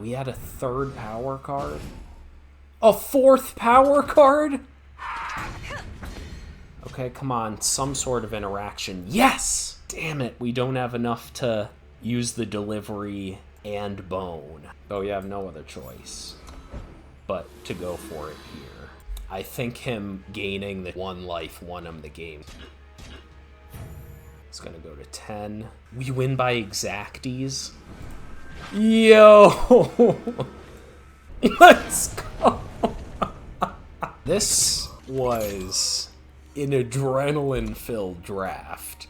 We had a third power card? A fourth power card? Okay, come on. Some sort of interaction. Yes! Damn it, we don't have enough to use the delivery and bone. But we have no other choice but to go for it here. I think him gaining the 1 life won him the game. It's gonna go to 10. We win by exacties. Yo! Let's go! This was an adrenaline-filled draft.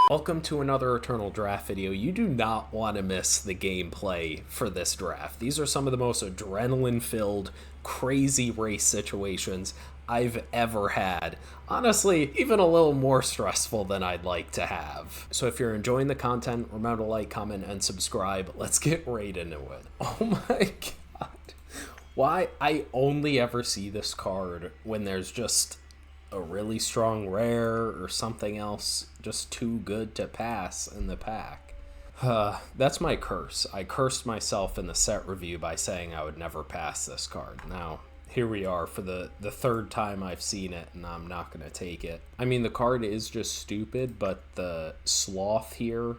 Welcome to another Eternal Draft video. You do not want to miss the gameplay for this draft. These are some of the most adrenaline-filled, crazy race situations I've ever had. Honestly, even a little more stressful than I'd like to have. So if you're enjoying the content, remember to like, comment, and subscribe. Let's get right into it. Oh my god. Why? I only ever see this card when there's just a really strong rare or something else just too good to pass in the pack. That's my curse. I cursed myself in the set review by saying I would never pass this card. Now, here we are for the third time I've seen it, and I'm not going to take it. I mean, the card is just stupid, but the Sloth here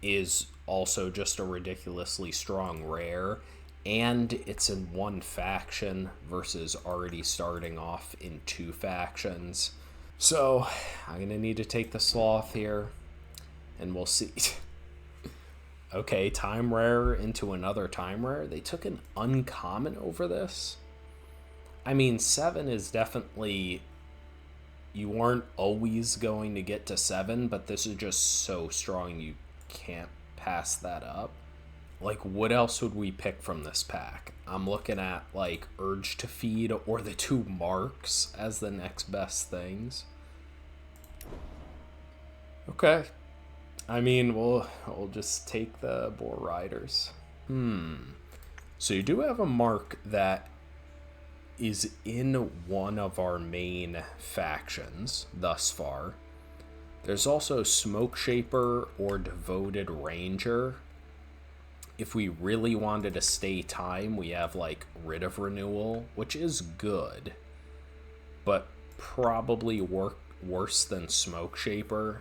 is also just a ridiculously strong rare, and it's in one faction versus already starting off in 2 factions. So I'm going to need to take the Sloth here, and we'll see. Okay, time rare into another time rare. They took an uncommon over this. I mean, 7 is definitely... You aren't always going to get to 7, but this is just so strong you can't pass that up. Like, what else would we pick from this pack? I'm looking at, like, Urge to Feed or the 2 marks as the next best things. Okay. I mean, we'll just take the Boar Riders. So you do have a mark that is in one of our main factions thus far. There's also Smoke Shaper or Devoted Ranger. If we really wanted to stay time, we have like Writ of Renewal, which is good, but probably worse than Smoke Shaper.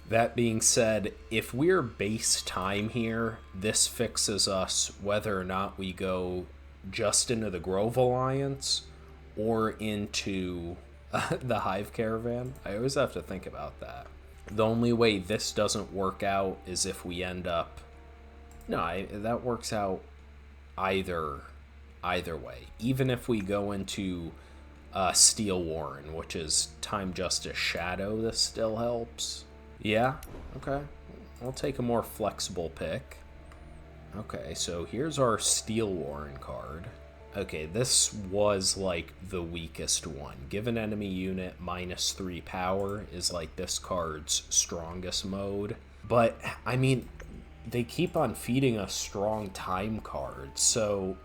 That being said, if we're base time here, this fixes us whether or not we go just into the Grove Alliance or into the Hive Caravan. I always have to think about that. The only way this doesn't work out is if we end up... No, that works out either way. Even if we go into Steel Warren, which is Time Justice Shadow, this still helps. Yeah, okay. I'll take a more flexible pick. Okay, so here's our Steel Warren card. Okay, this was like the weakest one. Give an enemy unit -3 power is like this card's strongest mode. But, I mean, they keep on feeding us strong time cards, so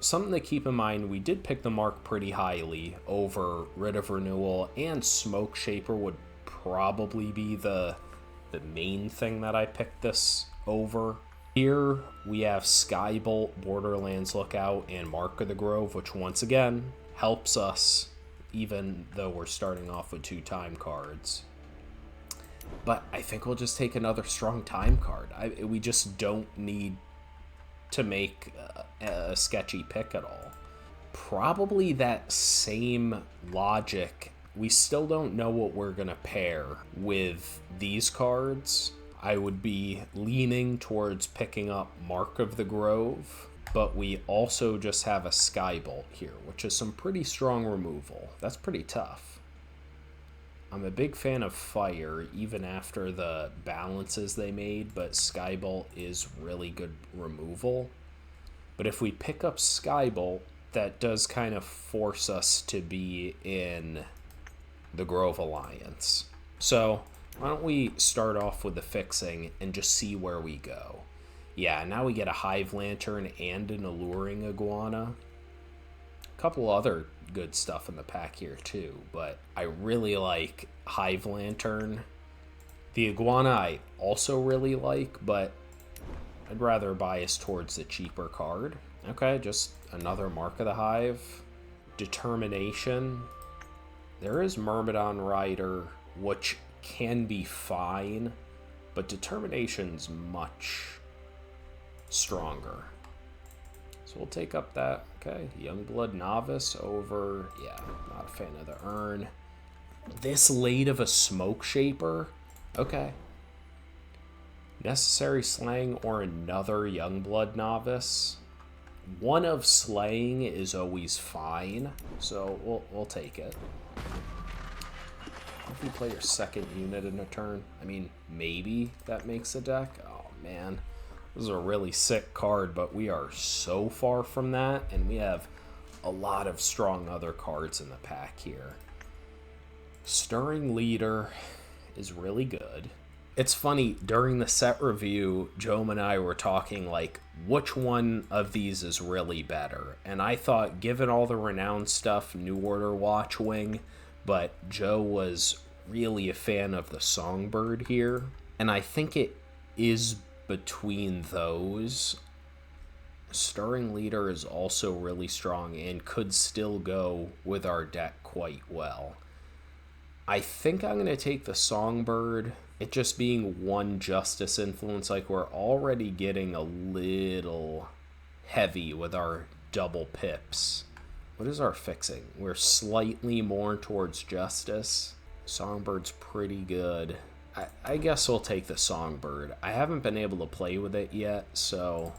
something to keep in mind, we did pick the mark pretty highly over Writ of Renewal, and Smoke Shaper would probably be the main thing that I picked this over. Here we have Skybolt, Borderlands Lookout, and Mark of the Grove, which once again helps us even though we're starting off with 2 time cards. But I think we'll just take another strong time card. We just don't need to make a sketchy pick at all. Probably that same logic. We still don't know what we're going to pair with these cards. I would be leaning towards picking up Mark of the Grove, but we also just have a Skybolt here, which is some pretty strong removal. That's pretty tough. I'm a big fan of Fire, even after the balances they made, but Skybolt is really good removal. But if we pick up Skybolt, that does kind of force us to be in the Grove Alliance. So why don't we start off with the fixing and just see where we go. Yeah, now we get a Hive Lantern and an Alluring Iguana. A couple other good stuff in the pack here too, but I really like Hive Lantern. The Iguana I also really like, but I'd rather bias towards the cheaper card. Okay, just another Mark of the Hive. Determination. There is Myrmidon Rider, which can be fine, but Determination's much stronger. So we'll take up that. Okay, Youngblood Novice over... Yeah, not a fan of the Urn. This late of a Smoke Shaper? Okay. Necessary Slaying or another Youngblood Novice. One of Slaying is always fine, so we'll take it. If you play your second unit in a turn, I mean, maybe that makes a deck. Oh, man. This is a really sick card, but we are so far from that, and we have a lot of strong other cards in the pack here. Stirring Leader is really good. It's funny, during the set review, Joe and I were talking, like, which one of these is really better? And I thought, given all the renowned stuff, New Order Watchwing, but Joe was really a fan of the Songbird here. And I think it is between those. Stirring Leader is also really strong and could still go with our deck quite well. I think I'm going to take the Songbird. It just being one Justice influence, like we're already getting a little heavy with our double pips. What is our fixing? We're slightly more towards Justice. Songbird's pretty good. I guess we'll take the Songbird. I haven't been able to play with it yet, so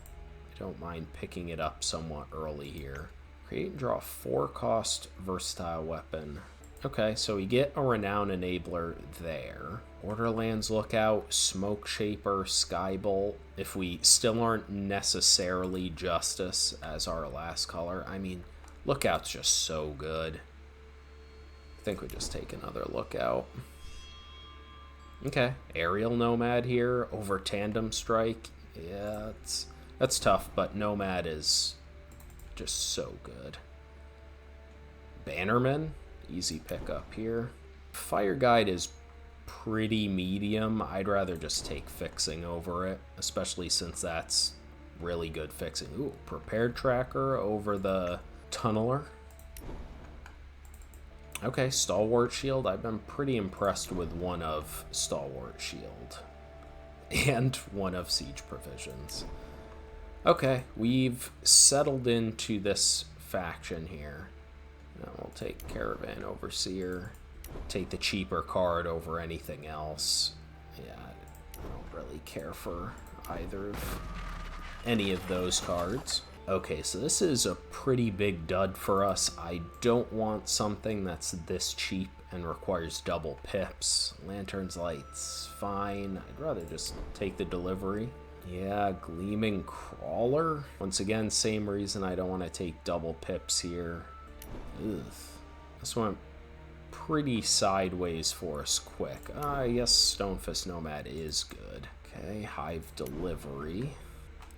I don't mind picking it up somewhat early here. Create and draw a 4-cost versatile weapon. Okay, so we get a Renown Enabler there. Borderlands Lookout, Smoke Shaper, Skybolt. If we still aren't necessarily Justice as our last color, I mean, Lookout's just so good. I think we just take another Lookout. Okay, Aerial Nomad here over Tandem Strike. Yeah, that's tough, but Nomad is just so good. Bannerman, easy pickup here. Fire Guide is pretty medium. I'd rather just take Fixing over it, especially since that's really good fixing. Ooh, Prepared Tracker over the Tunneler. Okay, Stalwart Shield. I've been pretty impressed with one of Stalwart Shield and one of Siege Provisions. Okay, we've settled into this faction here. Now we'll take Caravan Overseer, take the cheaper card over anything else. Yeah, I don't really care for either of any of those cards. Okay, so this is a pretty big dud for us. I don't want something that's this cheap and requires double pips. Lantern's Light's fine. I'd rather just take the delivery. Yeah, Gleaming Crawler. Once again, same reason I don't want to take double pips here. Ugh. This went pretty sideways for us quick. Yes, Stonefist Nomad is good. Okay, Hive Delivery.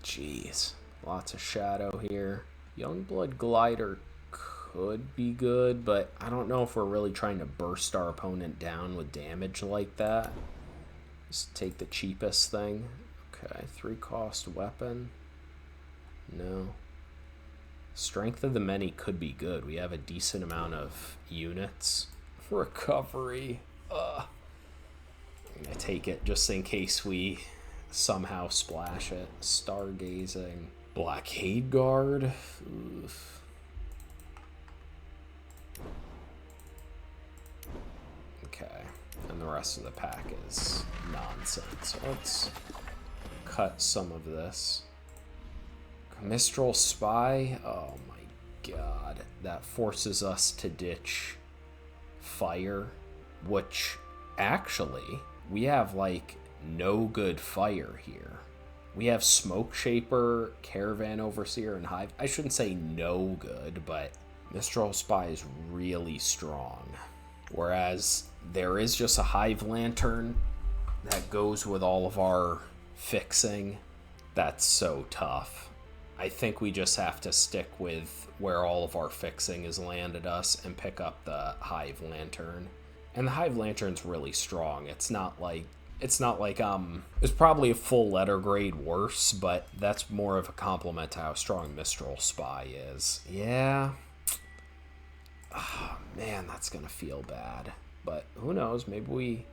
Jeez. Lots of shadow here. Youngblood Glider could be good, but I don't know if we're really trying to burst our opponent down with damage like that. Just take the cheapest thing. Okay, 3-cost weapon. No. Strength of the Many could be good. We have a decent amount of units. Recovery. I'm gonna take it just in case we somehow splash it. Stargazing. Blockade Guard. Oof. Okay, and the rest of the pack is nonsense. Let's cut some of this. Mistral Spy. Oh my god. That forces us to ditch fire, which actually we have like no good fire here. We have Smoke Shaper, Caravan Overseer, and Hive. I shouldn't say no good, but Mistral Spy is really strong. Whereas there is just a Hive Lantern that goes with all of our fixing. That's so tough. I think we just have to stick with where all of our fixing has landed us and pick up the Hive Lantern. And the Hive Lantern's really strong. It's not like It's not like it's probably a full letter grade worse, but that's more of a compliment to how strong Mistral Spy is. Yeah. Oh, man, that's gonna feel bad. But who knows? Maybe we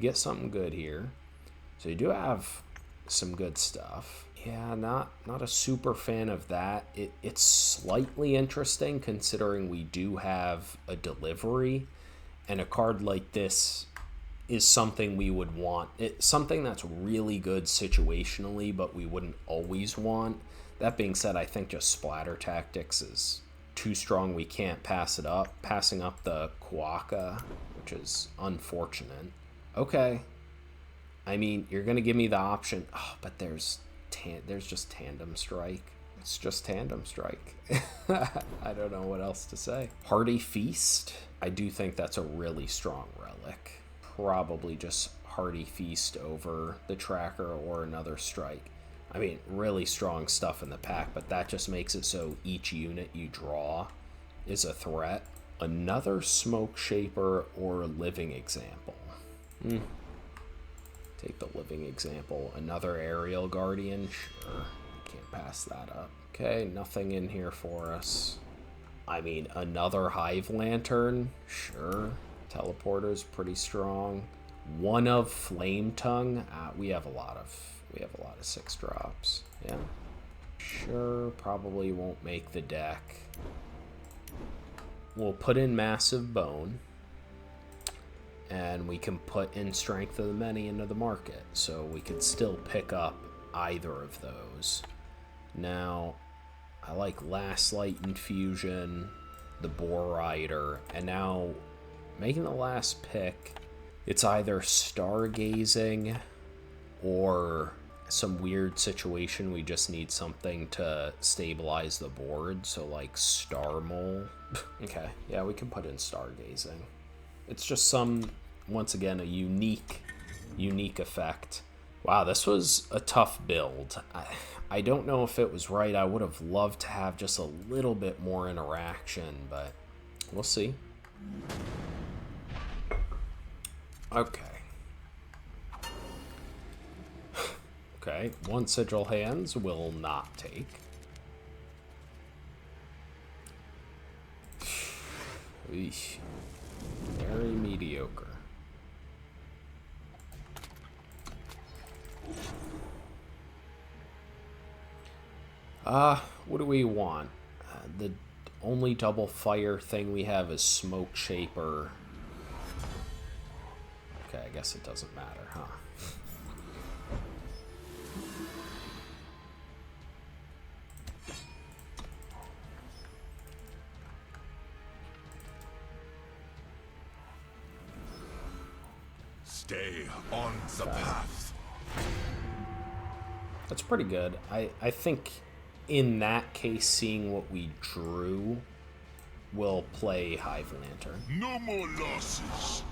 get something good here. So you do have some good stuff. Yeah, not a super fan of that. It's slightly interesting considering we do have a delivery, and a card like this is something we would want. It's something that's really good situationally, but we wouldn't always want. That being said, I think just Splatter Tactics is too strong. We can't pass it up. Passing up the Kuaka, which is unfortunate. Okay. I mean, you're going to give me the option. Oh, but there's just Tandem Strike. It's just Tandem Strike. I don't know what else to say. Hearty Feast. I do think that's a really strong relic. Probably just Hearty Feast over the Tracker or another Strike. I mean, really strong stuff in the pack, but that just makes it so each unit you draw is a threat. Another Smoke Shaper or Living Example. Take the Living Example. Another Aerial Guardian. Sure. Can't pass that up. Okay, nothing in here for us. I mean, another Hive Lantern. Sure. Teleporter's pretty strong. One of Flame Tongue. We have a lot of 6 drops. Yeah. Sure, probably won't make the deck. We'll put in Massive Bone. And we can put in Strength of the Many into the market. So we could still pick up either of those. Now, I like Last Light Infusion, the Boar Rider, and now making the last pick, it's either Stargazing or some weird situation. We just need something to stabilize the board, so like Star Mole. Okay, yeah, we can put in Stargazing. It's just once again, a unique effect. Wow, this was a tough build. I don't know if it was right. I would have loved to have just a little bit more interaction, but we'll see. Okay. Okay, 1 Sigil Hands will not take. Eesh. Very mediocre. What do we want? The only double fire thing we have is Smoke Shaper. Okay, I guess it doesn't matter, huh? Stay on the path. That's pretty good. I think in that case, seeing what we drew, we'll play Hive Lantern. No more losses.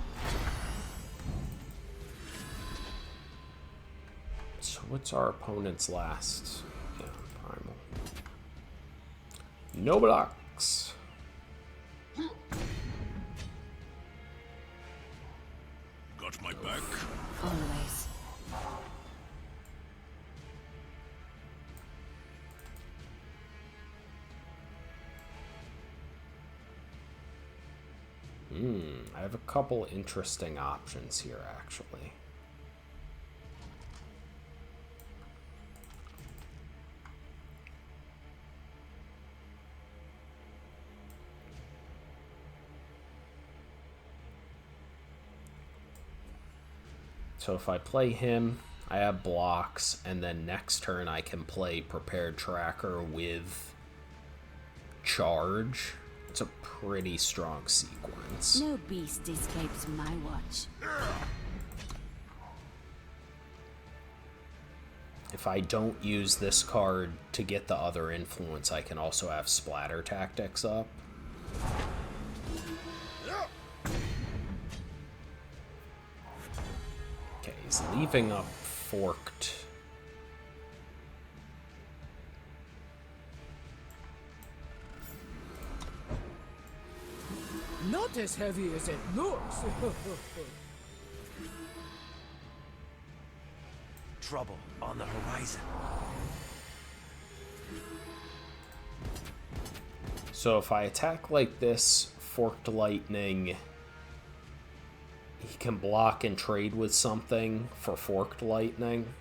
So what's our opponent's last? Yeah, Primal. No blocks. Got my back. Always. I have a couple interesting options here, actually. So if I play him, I have blocks, and then next turn I can play Prepared Tracker with Charge. It's a pretty strong sequence. No beast escapes my watch. If I don't use this card to get the other influence, I can also have Splatter Tactics up. Okay, he's leaving up Forked. Not as heavy as it looks. Trouble on the horizon. So if I attack like this, Forked Lightning, he can block and trade with something for Forked Lightning.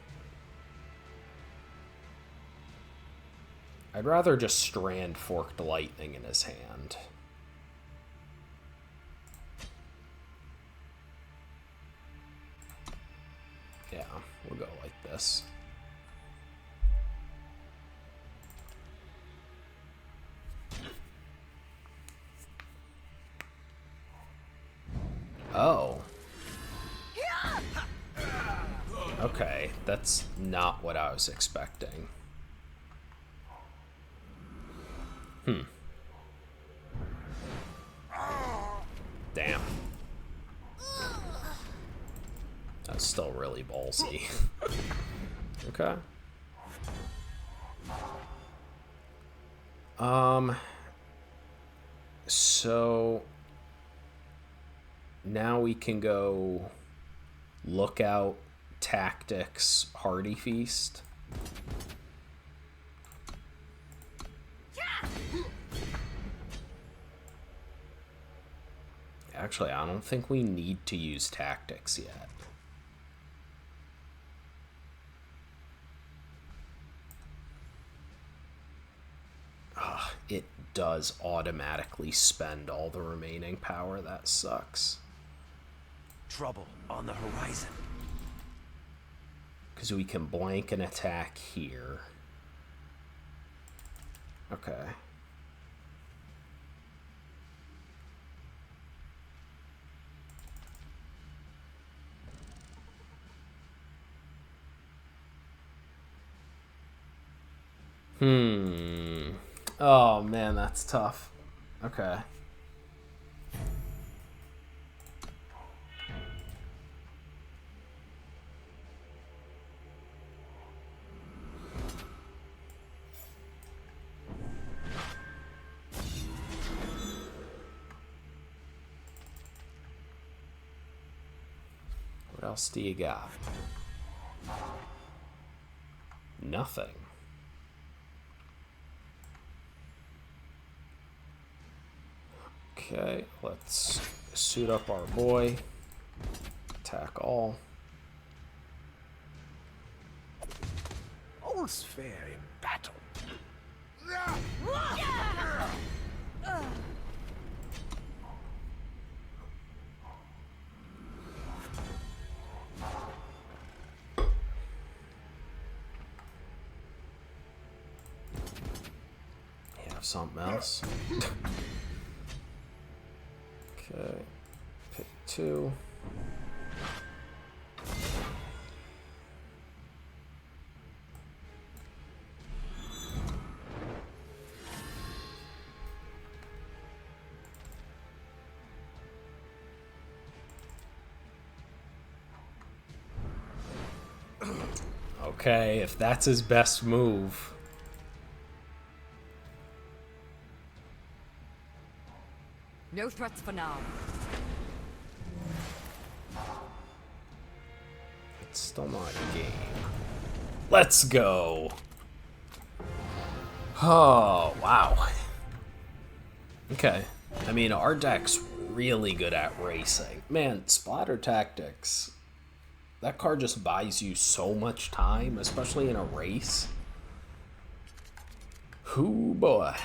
I'd rather just strand Forked Lightning in his hand. Yeah, we'll go like this. Oh. Okay, that's not what I was expecting. Damn. That's still really ballsy. Okay. So now we can go Lookout, Tactics, Hearty Feast. Actually, I don't think we need to use Tactics yet. It does automatically spend all the remaining power. That sucks. Trouble on the horizon. Because we can blank an attack here. Okay. Oh, man, that's tough. Okay. What else do you got? Nothing. Okay, let's suit up our boy. Attack all. All's fair in battle. You have something else? Okay, pick 2. Okay, if that's his best move. No threats for now. It's still not a game. Let's go. Oh, wow. Okay. I mean, our deck's really good at racing. Man, Splatter Tactics. That card just buys you so much time, especially in a race. Hoo boy.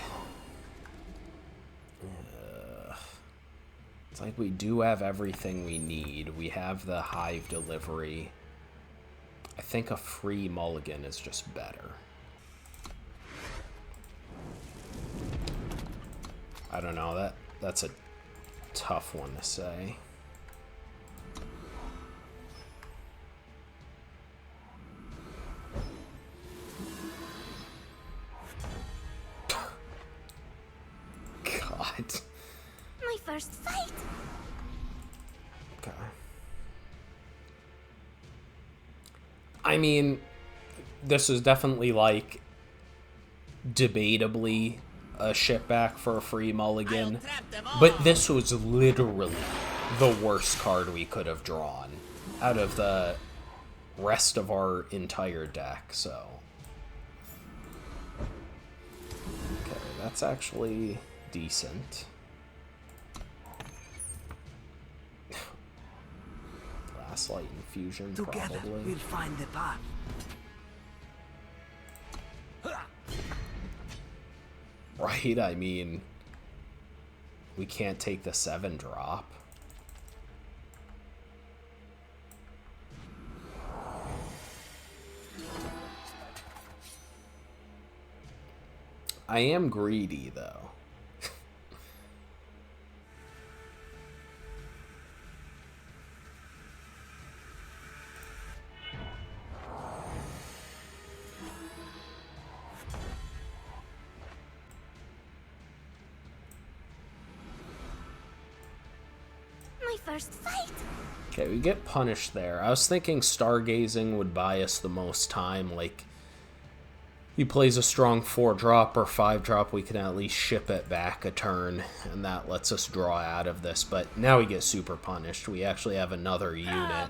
It's like we do have everything we need. We have the Hive Delivery. I think a free mulligan is just better. I don't know, that's a tough one to say. God. My first fight. Okay. I mean, this is definitely like debatably a ship back for a free mulligan, but this was literally the worst card we could have drawn out of the rest of our entire deck, so... Okay, that's actually decent. Light infusion, Together, probably. we'll find the path. Right? I mean, we can't take the 7-drop. I am greedy, though. First fight. Okay, we get punished there. I was thinking stargazing would buy us the most time. Like, he plays a strong 4-drop or 5-drop, we can at least ship it back a turn, and that lets us draw out of this. But now we get super punished. We actually have another unit.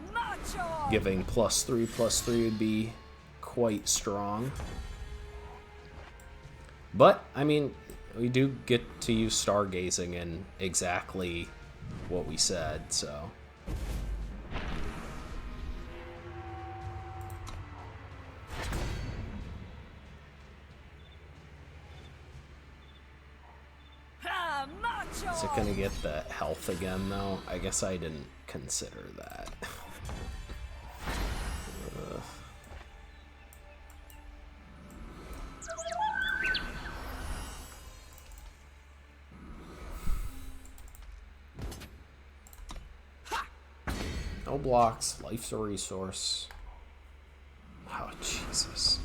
Giving +3/+3 would be quite strong. But, I mean, we do get to use stargazing in exactly what we said, so... Is it gonna get the health again, though? I guess I didn't consider that. No blocks. Life's a resource. Oh, Jesus.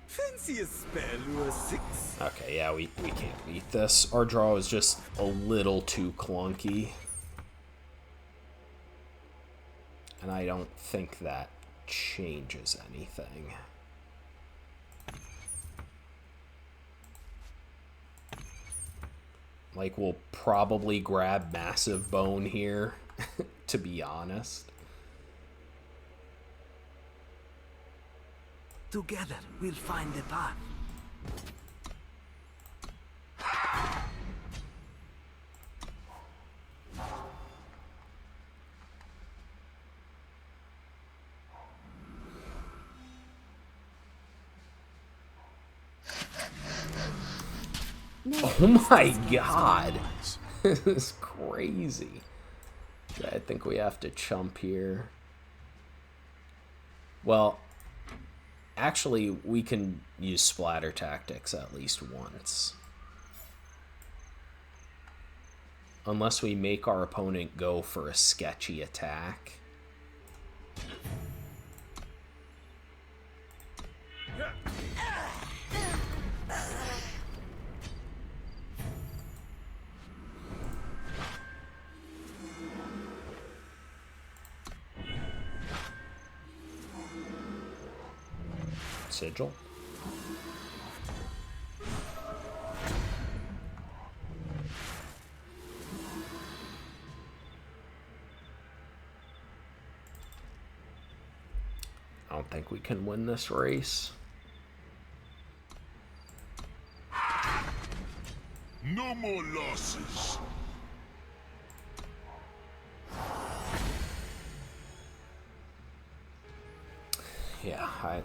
Fancy a spell or a 6. Okay, yeah, we can't beat this. Our draw is just a little too clunky. And I don't think that changes anything. Like, we'll probably grab Massive Bone here, to be honest. Together, we'll find the path. Oh my god! This is crazy. I think we have to chump here. Well, actually, we can use splatter tactics at least once. Unless we make our opponent go for a sketchy attack. Sigil. I don't think we can win this race. No more losses. Yeah, I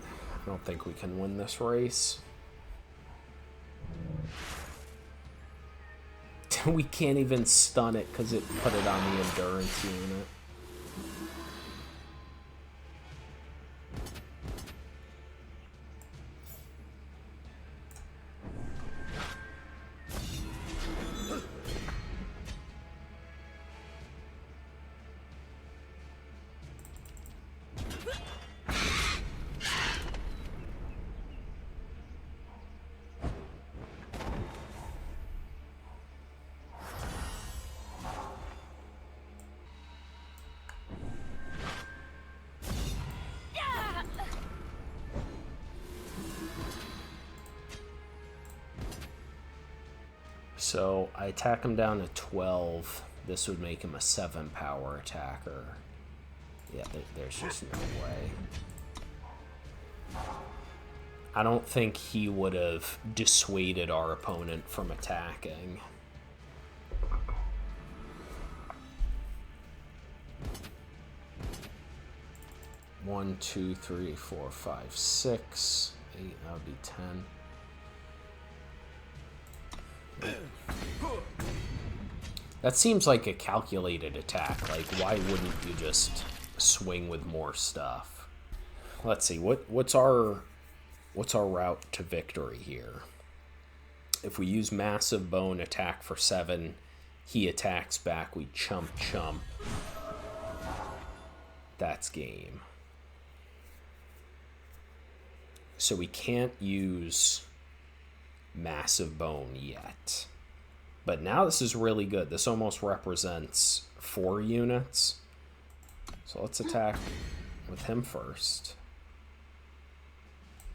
don't think we can win this race. We can't even stun it because it put it on the endurance unit. So I attack him down to 12. This would make him a 7 power attacker. Yeah, there's just no way. I don't think he would have dissuaded our opponent from attacking. One, two, three, four, five, 6, 8, that would be 10. That seems like a calculated attack. Like, why wouldn't you just swing with more stuff? Let's see, what's our route to victory here? If we use Massive Bone, attack for 7, he attacks back, we chump. That's game. So we can't use Massive Bone yet. But now this is really good. This almost represents 4 units. So let's attack with him first.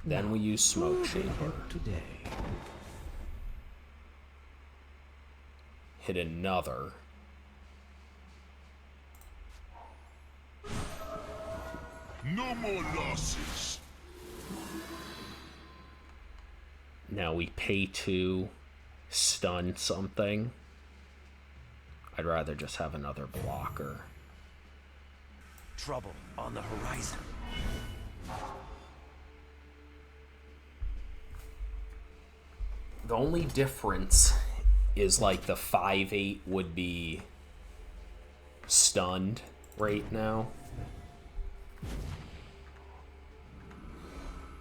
Then we use Smoke Shaper. Hit another. No more losses. Now we pay 2, stun something. I'd rather just have another blocker. Trouble on the horizon. The only difference is like the 5/8 would be stunned right now.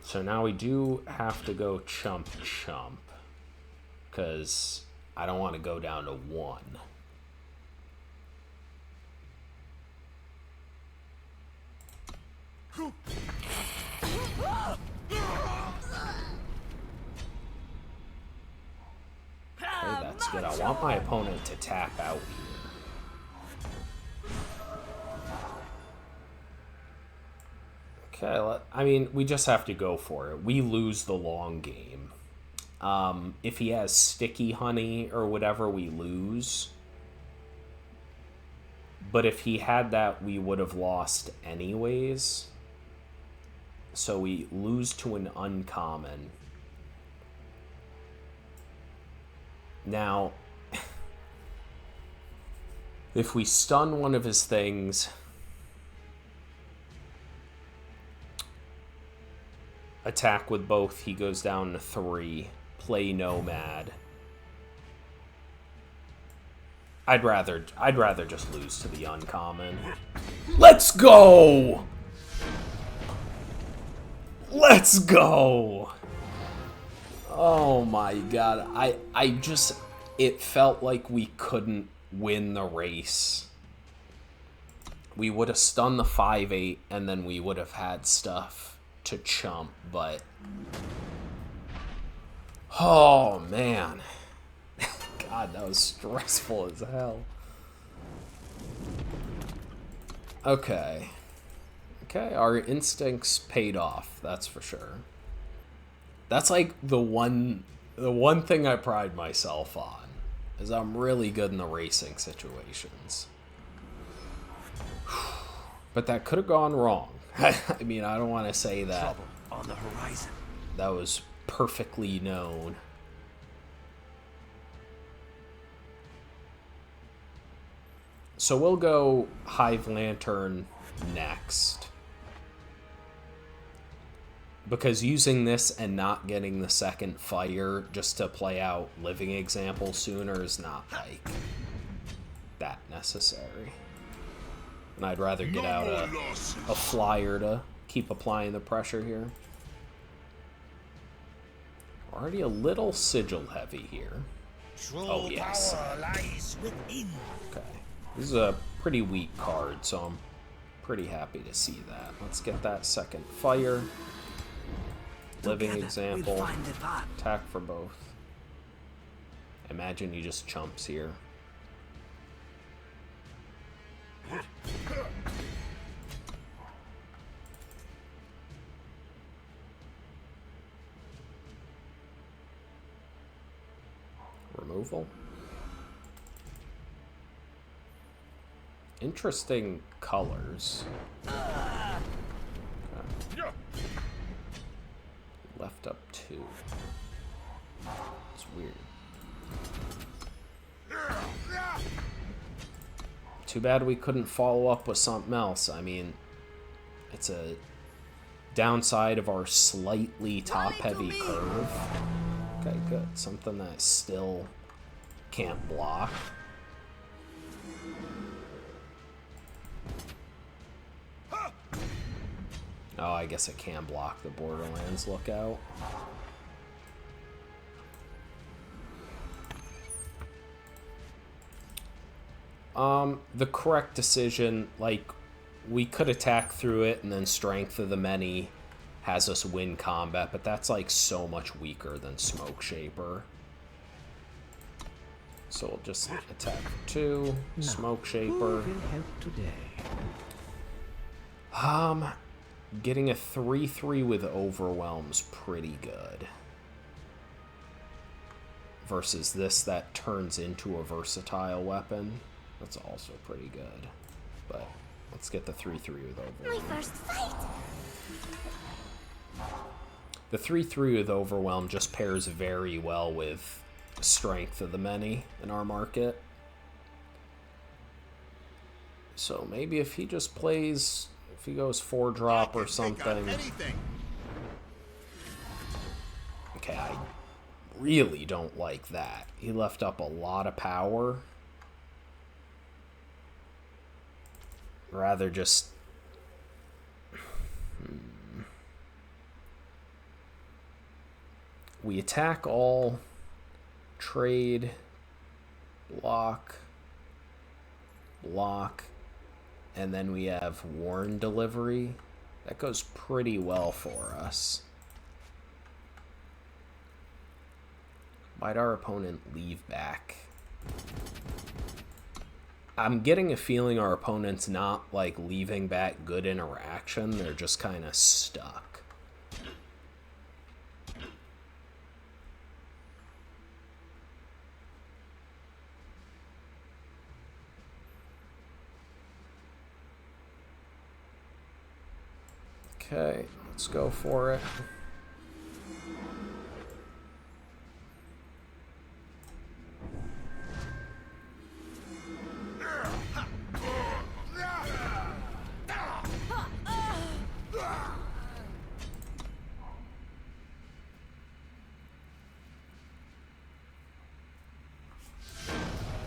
So now we do have to go chump, because I don't want to go down to 1. Okay, that's good. I want my opponent to tap out here. Okay, I mean, we just have to go for it. We lose the long game. If he has Sticky Honey or whatever, we lose. But if he had that, we would have lost anyways. So we lose to an uncommon. Now, if we stun one of his things, attack with both, he goes down to 3. Play Nomad. I'd rather just lose to the uncommon. Let's go! Let's go! Oh my god. I just, it felt like we couldn't win the race. We would have stunned the 5/8 and then we would have had stuff to chump, but oh man. God, that was stressful as hell. Okay, our instincts paid off, that's for sure. That's like the one thing I pride myself on, is I'm really good in the racing situations. But that could have gone wrong. I mean, I don't want to say that. Trouble on the horizon. That was perfectly known. So we'll go Hive Lantern next. Because using this and not getting the second fire just to play out Living Example sooner is not, like, that necessary. And I'd rather get out a flyer to keep applying the pressure here. Already a little sigil heavy here. Oh, yes. Okay. This is a pretty weak card, so I'm pretty happy to see that. Let's get that second fire. Living Example. Attack for both. Imagine he just chumps here. Removal. Interesting colors. Okay. left up 2. It's weird. Too bad we couldn't follow up with something else. I mean, it's a downside of our slightly top-heavy curve. Okay, good. Something that still can't block. Oh, I guess it can block the Borderlands lookout. The correct decision, like, we could attack through it and then Strength of the Many has us win combat, but that's like so much weaker than Smoke Shaper. So we'll just attack 2, Smoke Shaper. Getting a 3/3 with Overwhelm's pretty good. Versus this that turns into a versatile weapon. That's also pretty good. But let's get the 3/3 with Overwhelm. My first fight. The 3/3 with Overwhelm just pairs very well with Strength of the Many in our market. So maybe if he just plays, if he goes 4-drop or something. Okay, I really don't like that. He left up a lot of power. Rather just... We attack all, trade, block, and then we have Warn Delivery. That goes pretty well for us. Might our opponent leave back? I'm getting a feeling our opponent's not, like, leaving back good interaction. They're just kind of stuck. Okay, let's go for it.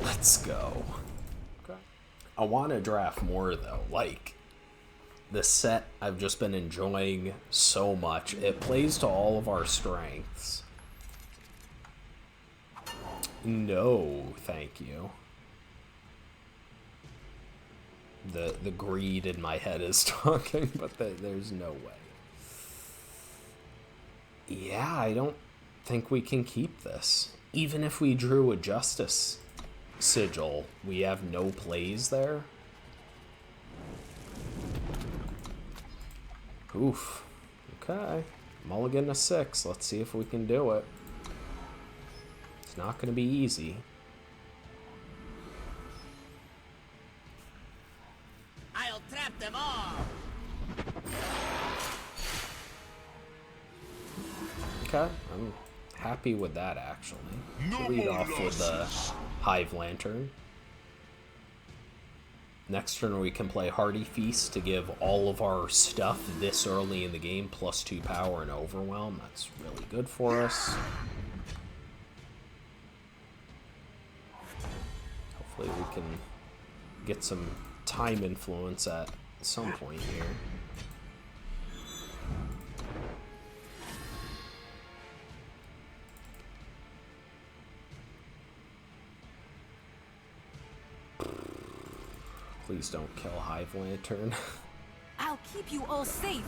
Let's go. Okay. I want to draft more, though. Like, the set I've just been enjoying so much. It plays to all of our strengths. No, thank you. The greed in my head is talking, but there's no way. Yeah, I don't think we can keep this. Even if we drew a Justice Sigil, we have no plays there. Oof. Okay. Mulligan to 6. Let's see if we can do it. It's not going to be easy. I'll trap them all. Okay. I'm happy with that, actually. No Lead more off with the losses. Hive Lantern. Next turn we can play Hearty Feast to give all of our stuff this early in the game +2 power and Overwhelm. That's really good for us. Hopefully we can get some time influence at some point here. Please don't kill Hive Lantern. I'll keep you all safe.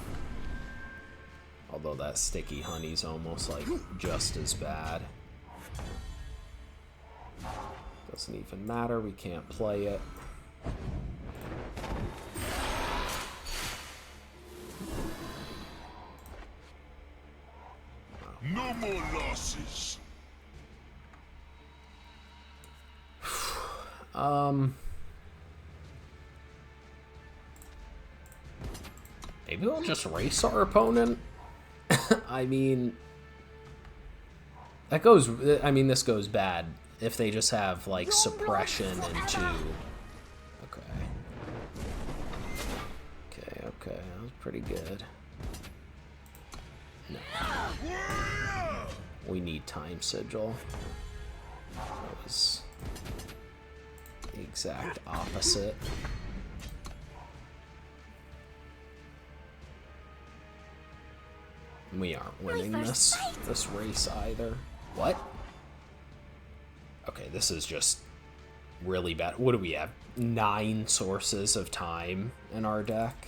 Although that sticky honey's almost like just as bad. Doesn't even matter, we can't play it. No more losses. Maybe we'll just race our opponent. I mean, That goes... I mean, this goes bad if they just have, like, suppression and 2. Okay. Okay. That was pretty good. No. We need time sigil. That was the exact opposite. We aren't winning this race either. What? Okay, this is just really bad. What do we have? 9 sources of time in our deck?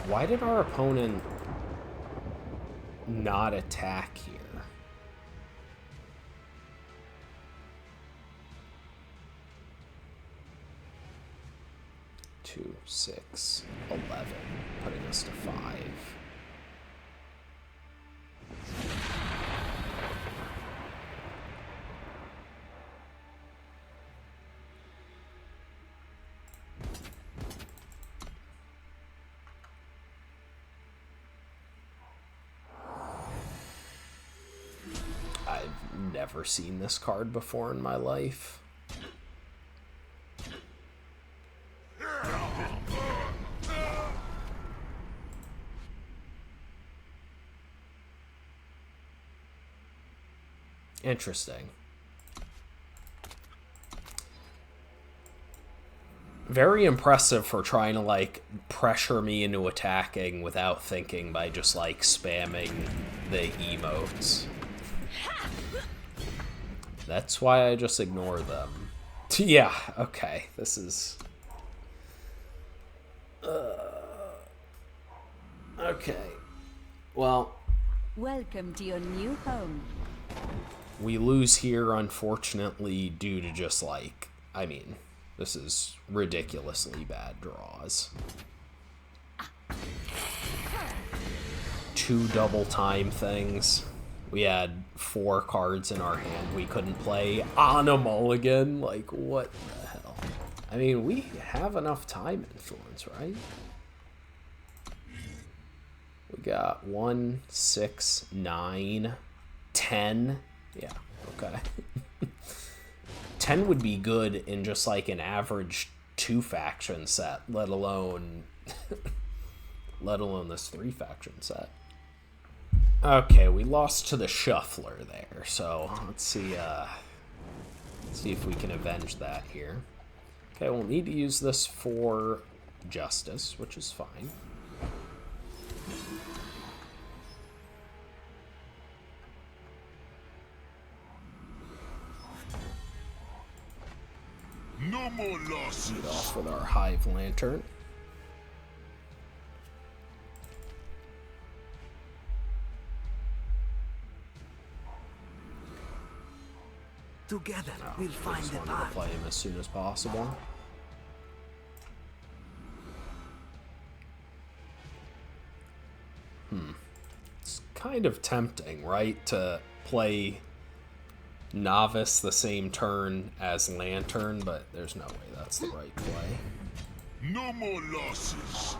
Why did our opponent not attack here? 2, 6, 11, putting us to 5. I've never seen this card before in my life. Interesting. Very impressive for trying to, like, pressure me into attacking without thinking by just, like, spamming the emotes. That's why I just ignore them. Yeah, okay. This is... Okay. Well... Welcome to your new home. We lose here, unfortunately, due to just, like... I mean, this is ridiculously bad draws. 2 double time things. We had 4 cards in our hand we couldn't play on a mulligan. Like, what the hell? I mean, we have enough time influence, right? We got 1, 6, 9, 10. Yeah, okay. 10 would be good in just like an average 2-faction set, let alone this 3-faction set. Okay, we lost to the Shuffler there, so let's see if we can avenge that here. Okay, we'll need to use this for Justice, which is fine. No more losses. Lead off with our Hive Lantern. Together, we'll find the wanted to path. play him as soon as possible. It's kind of tempting, right, to play Novice the same turn as Lantern, but there's no way that's the right play. No more losses.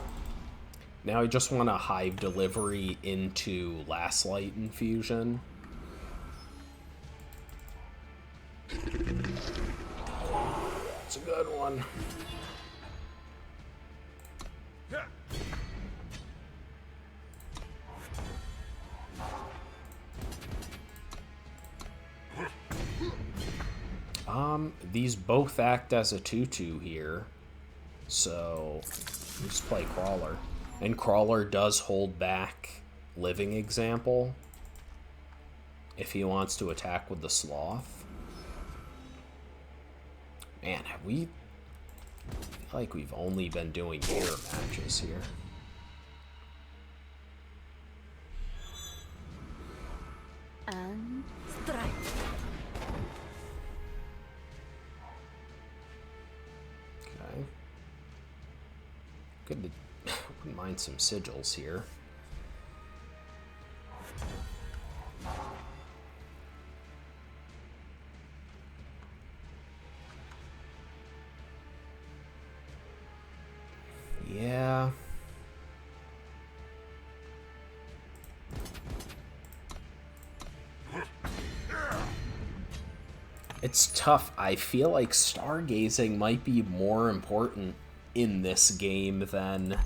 Now I just want to Hive Delivery into Last Light Infusion. It's a good one. These both act as a 2/2 here, so let's play Crawler. And Crawler does hold back Living Example if he wants to attack with the Sloth. Man, I feel like we've only been doing mirror matches here. And strike. Okay. Wouldn't mind some sigils here. Yeah. It's tough. I feel like stargazing might be more important in this game than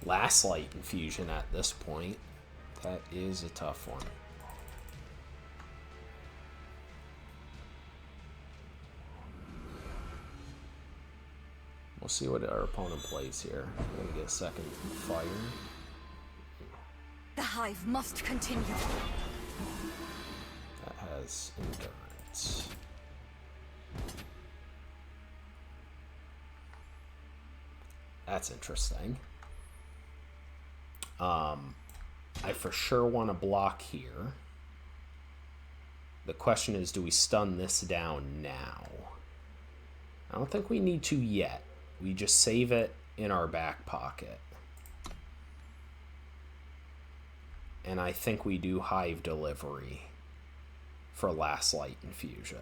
Last Light Infusion at this point. That is a tough one. We'll see what our opponent plays here. We're gonna get a second fire. The hive must continue. That has endurance. That's interesting. I for sure want to block here. The question is, do we stun this down now? I don't think we need to yet. We just save it in our back pocket. And I think we do Hive Delivery for Last Light Infusion.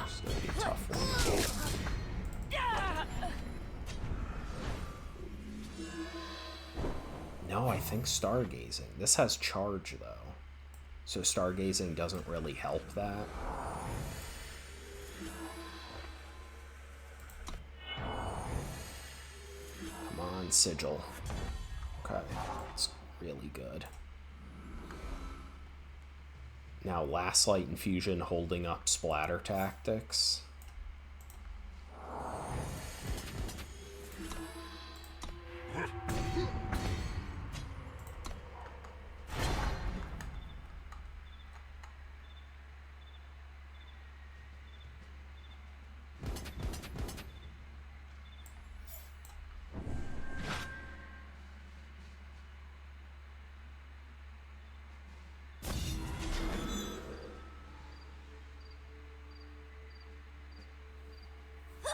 It's going to be a tough one. No, I think Stargazing. This has charge, though. So Stargazing doesn't really help that. Come on, Sigil. Okay, that's really good. Now, Last Light Infusion holding up Splatter Tactics.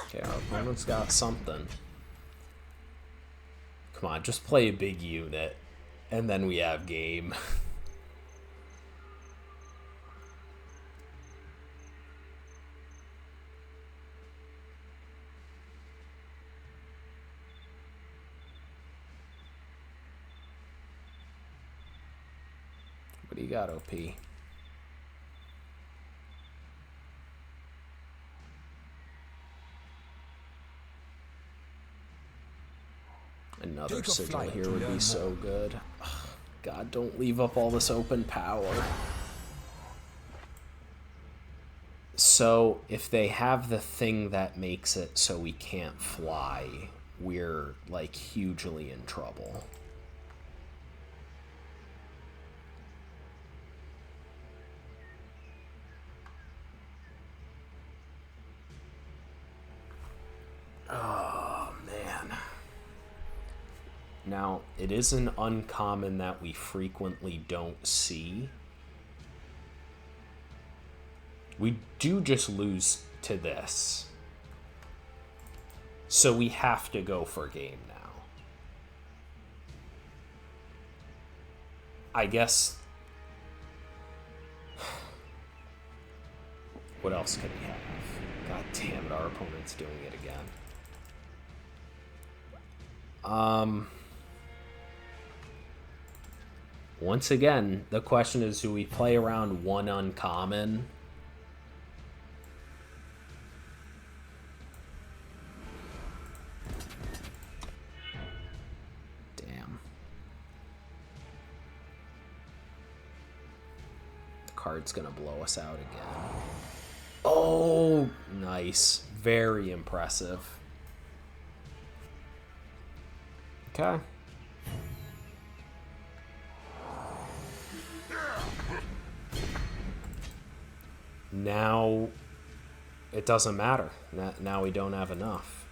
Okay, our opponent's got something. Come on, just play a big unit, and then we have game. What do you got, OP? Another Sigil here would be so good. Ugh, God, don't leave up all this open power. So, if they have the thing that makes it so we can't fly, we're, like, hugely in trouble. Oh, man. Now, it is an uncommon that we frequently don't see. We do just lose to this. So we have to go for game now. I guess... What else could he have? God damn it, our opponent's doing it again. Once again, the question is, do we play around one uncommon? Damn. The card's gonna blow us out again. Oh, nice. Very impressive. Okay. Now, it doesn't matter. Now we don't have enough.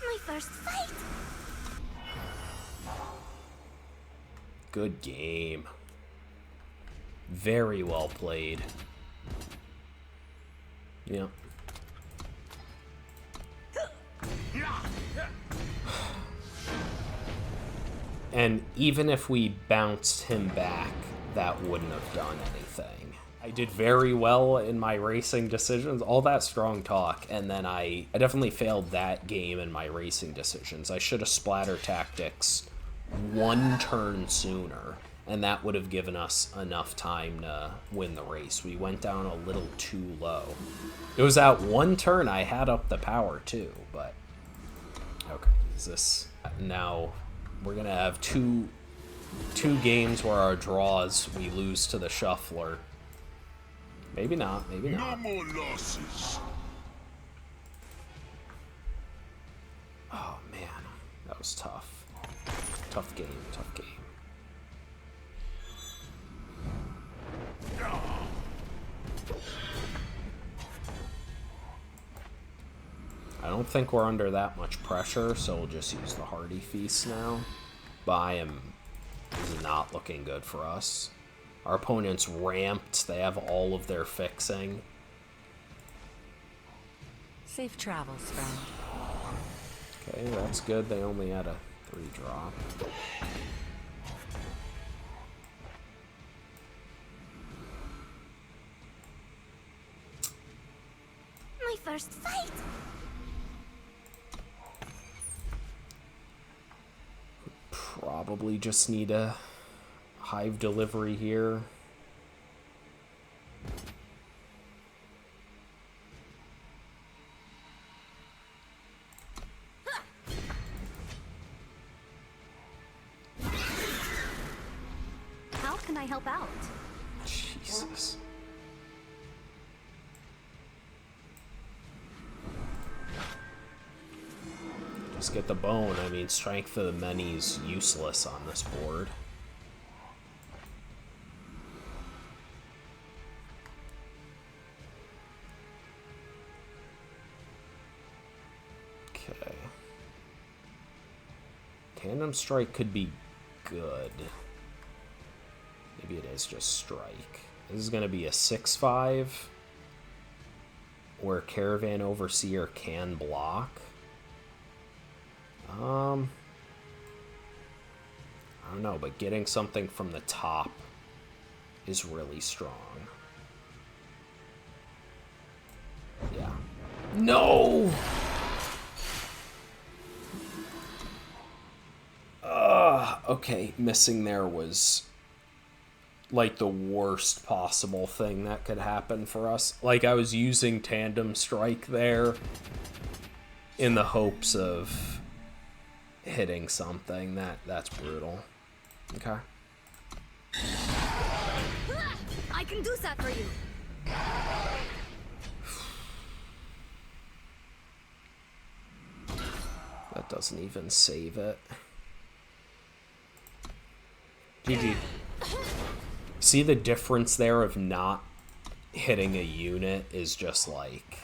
My first fight! Good game. Very well played. Yep. And even if we bounced him back, that wouldn't have done anything. I did very well in my racing decisions, all that strong talk, and then I definitely failed that game in my racing decisions. I should have Splatter Tactics one turn sooner, and that would have given us enough time to win the race. We went down a little too low. It was that one turn I had up the power too, but okay. Is this now? We're gonna have two games where our draws we lose to the shuffler. Maybe not. Maybe No not. more losses. Oh man, that was tough. Tough game. Tough game. I don't think we're under that much pressure, so we'll just use the Hardy Feast now. But this is not looking good for us. Our opponent's ramped. They have all of their fixing. Safe travels, friend. Okay, that's good. They only had a 3-drop. My first fight! Probably just need a hive delivery here. How can I help out? Jesus. Just get the bone. I mean, strength of the many's useless on this board. Okay. Tandem strike could be good. Maybe it is just strike. This is going to be a 6-5 where Caravan Overseer can block. I don't know, but getting something from the top is really strong. Yeah. No! Okay, missing there was like the worst possible thing that could happen for us. Like, I was using Tandem Strike there in the hopes of hitting something. That's brutal. Okay. I can do that for you. That doesn't even save it. GG. See the difference there of not hitting a unit is just like...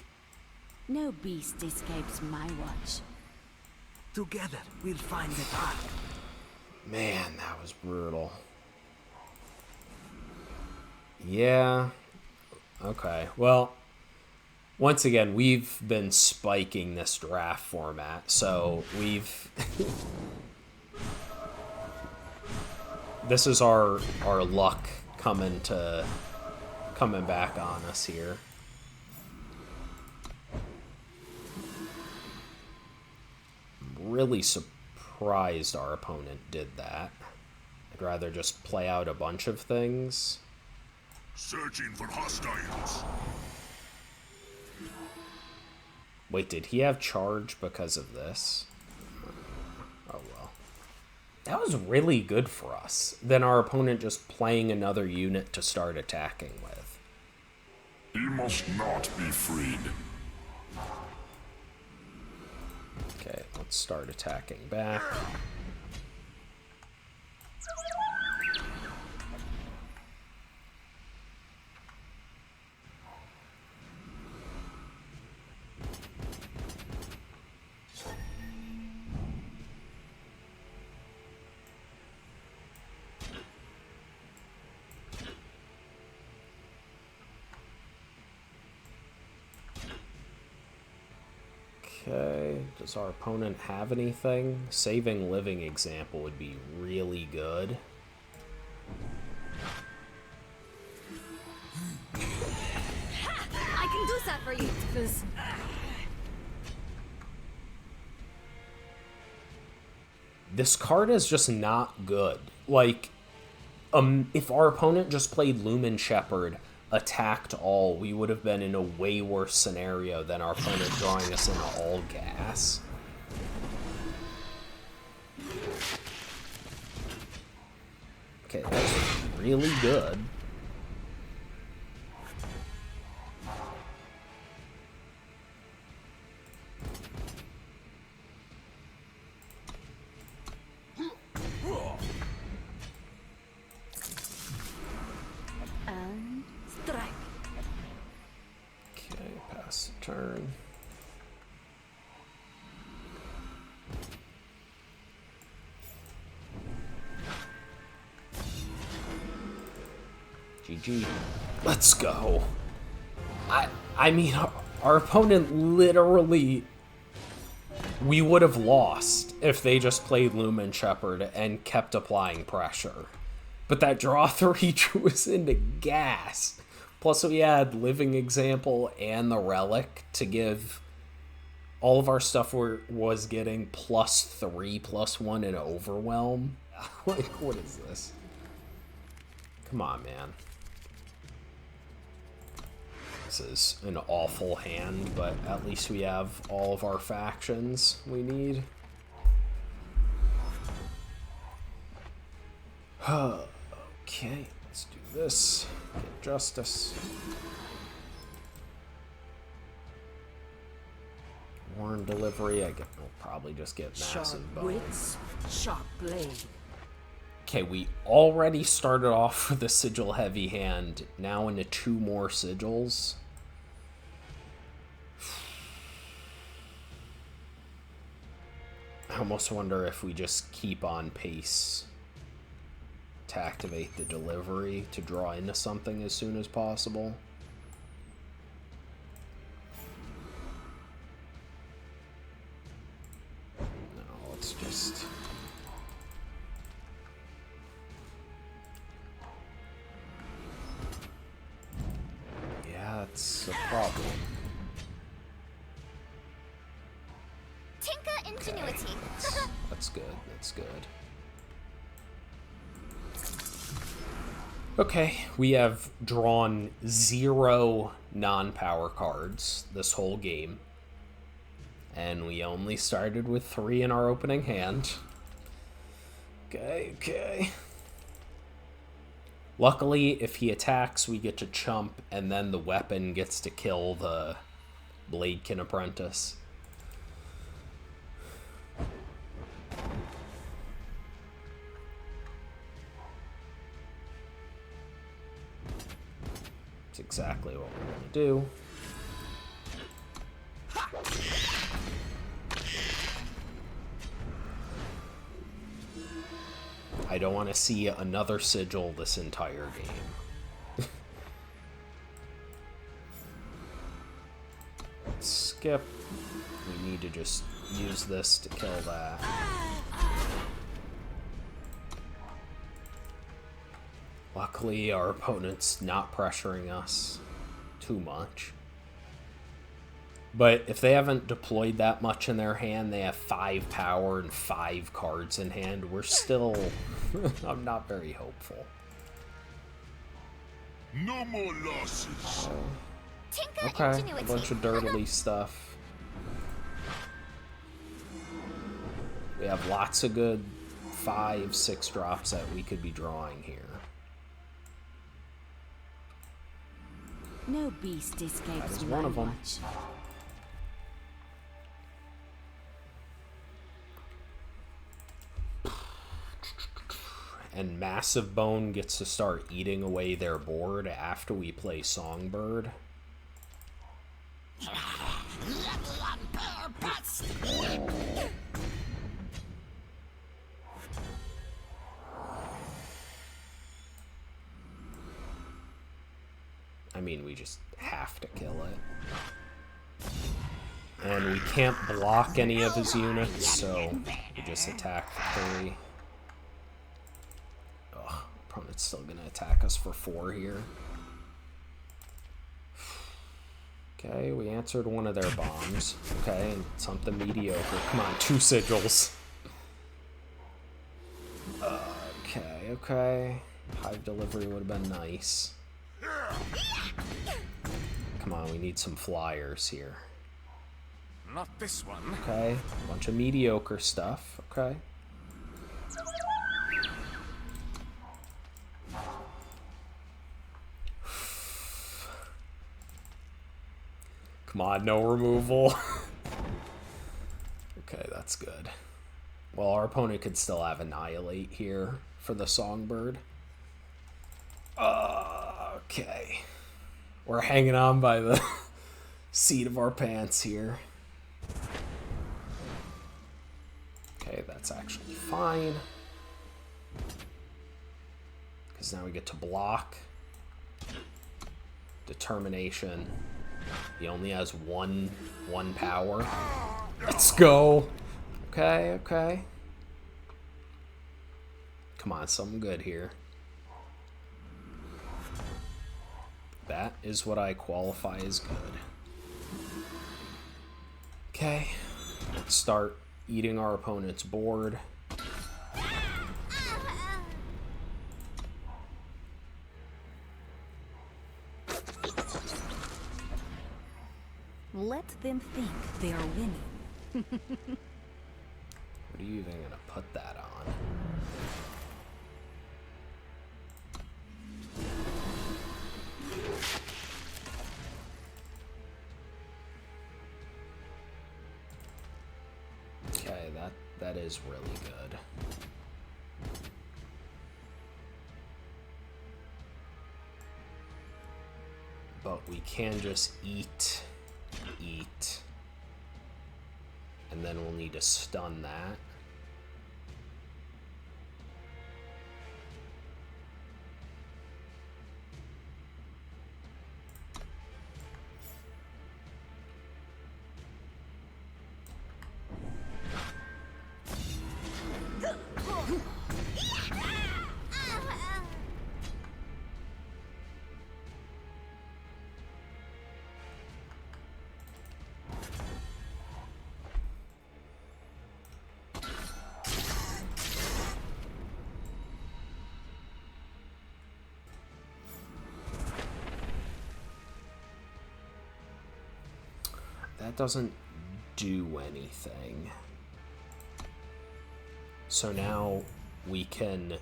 No beast escapes my watch. Together, we'll find the path. Man, that was brutal. Yeah. Okay. Well, once again, we've been spiking this draft format, so we've... This is our luck coming back on us here. I'm really surprised our opponent did that. I'd rather just play out a bunch of things. Searching for hostiles. Wait, did he have charge because of this? Oh well. That was really good for us. Then our opponent just playing another unit to start attacking with. He must not be freed. Okay, let's start attacking back. Okay, does our opponent have anything? Saving Living Example would be really good. I can do that for you. this card is just not good. Like, if our opponent just played Lumen Shepherd, attacked all, we would have been in a way worse scenario than our opponent drawing us into all gas. Okay, that's really good. And strike. Okay, pass the turn. GG. Let's go. I mean, our opponent literally... We would have lost if they just played Lumen Shepherd and kept applying pressure. But that draw 3 drew us into gas. Plus we had Living Example and the Relic to give... All of our stuff was getting +3, +1 in Overwhelm. Like, what is this? Come on, man. This is an awful hand, but at least we have all of our factions we need. Okay, let's do this. Get justice. Warren delivery. We'll probably just get Sharp massive bone. wits, sharp blade. Okay, we already started off with a sigil heavy hand, now into 2 more sigils. I almost wonder if we just keep on pace to activate the delivery to draw into something as soon as possible. No, let's just... That's a problem. Tinker ingenuity. Okay, that's good. That's good. Okay, we have drawn 0 non-power cards this whole game. And we only started with 3 in our opening hand. Okay. Luckily, if he attacks, we get to chump, and then the weapon gets to kill the Bladekin Apprentice. That's exactly what we're going to do. I don't want to see another sigil this entire game. Skip. We need to just use this to kill that. Luckily, our opponent's not pressuring us too much. But if they haven't deployed that much in their hand, they have 5 power and 5 cards in hand, we're still... I'm not very hopeful. No more losses. Tinker Okay, a ingenuity. bunch of dirtily stuff. We have lots of good 5, 6 drops that we could be drawing here. No beast That escapes is my one of them. watch. And Massive Bone gets to start eating away their board after we play Songbird. I mean, we just have to kill it. And we can't block any of his units, so we just attack for 3. Ugh, opponent's still gonna attack us for 4 here. Okay, we answered one of their bombs. Okay, and something mediocre. Come on, 2 sigils. Okay. Hive delivery would have been nice. Come on, we need some flyers here. Not this one. Okay, bunch of mediocre stuff. Okay. Come on, no removal. Okay, that's good. Well, our opponent could still have Annihilate here for the Songbird. Okay. We're hanging on by the seat of our pants here. Okay, that's actually fine. Because now we get to block. Determination. He only has one power. Let's go. Okay. Come on, something good here. That is what I qualify as good. Okay. Let's start eating our opponent's board. Let them think they are winning. What are you even gonna put that on? Okay, that is really good. But we can just eat. And then we'll need to stun that. That doesn't do anything. So now we can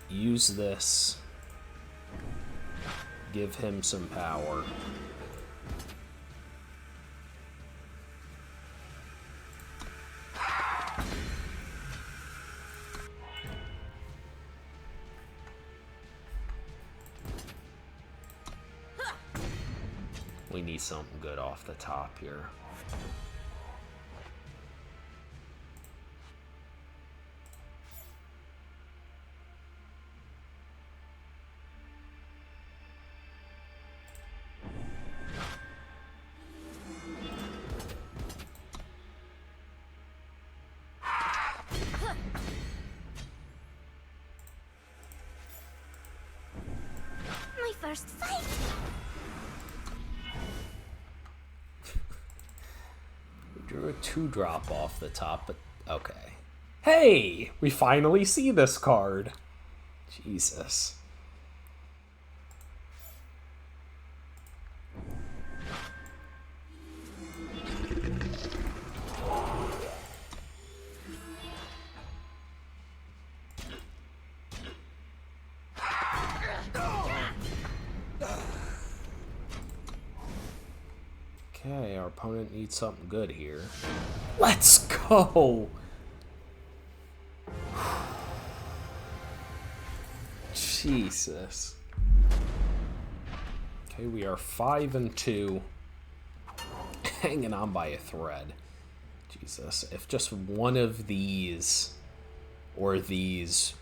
use this, give him some power. We need something good off the top here. My first fight! Drew a 2-drop off the top, but okay. Hey! We finally see this card. Jesus. Okay, our opponent needs something good here. Let's go! Jesus. Okay, we are 5-2. Hanging on by a thread. Jesus, if just one of these or these...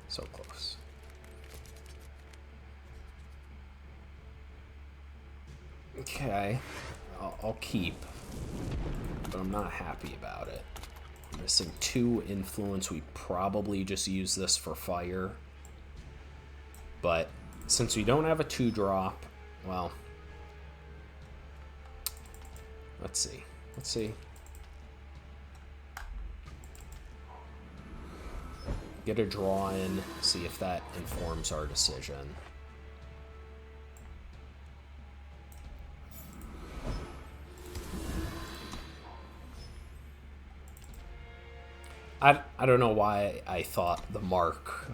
So close. Okay, I'll keep, but I'm not happy about it. I'm missing 2 influence. We probably just use this for fire. But since we don't have a 2-drop, well, let's see. Get a draw in, see if that informs our decision. I don't know why I thought the mark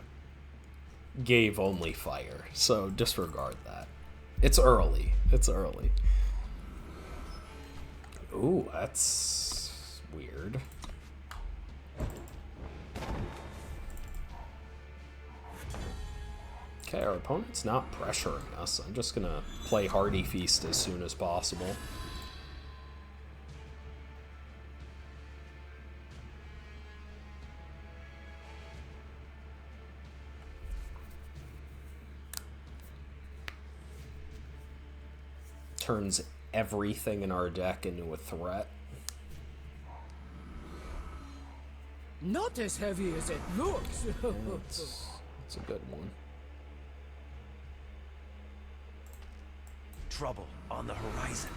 gave only fire, so disregard that. It's early. It's early. Ooh, that's weird. Okay, our opponent's not pressuring us. I'm just gonna play Hardy Feast as soon as possible. Turns everything in our deck into a threat. Not as heavy as it looks. It's a good one. Trouble on the horizon.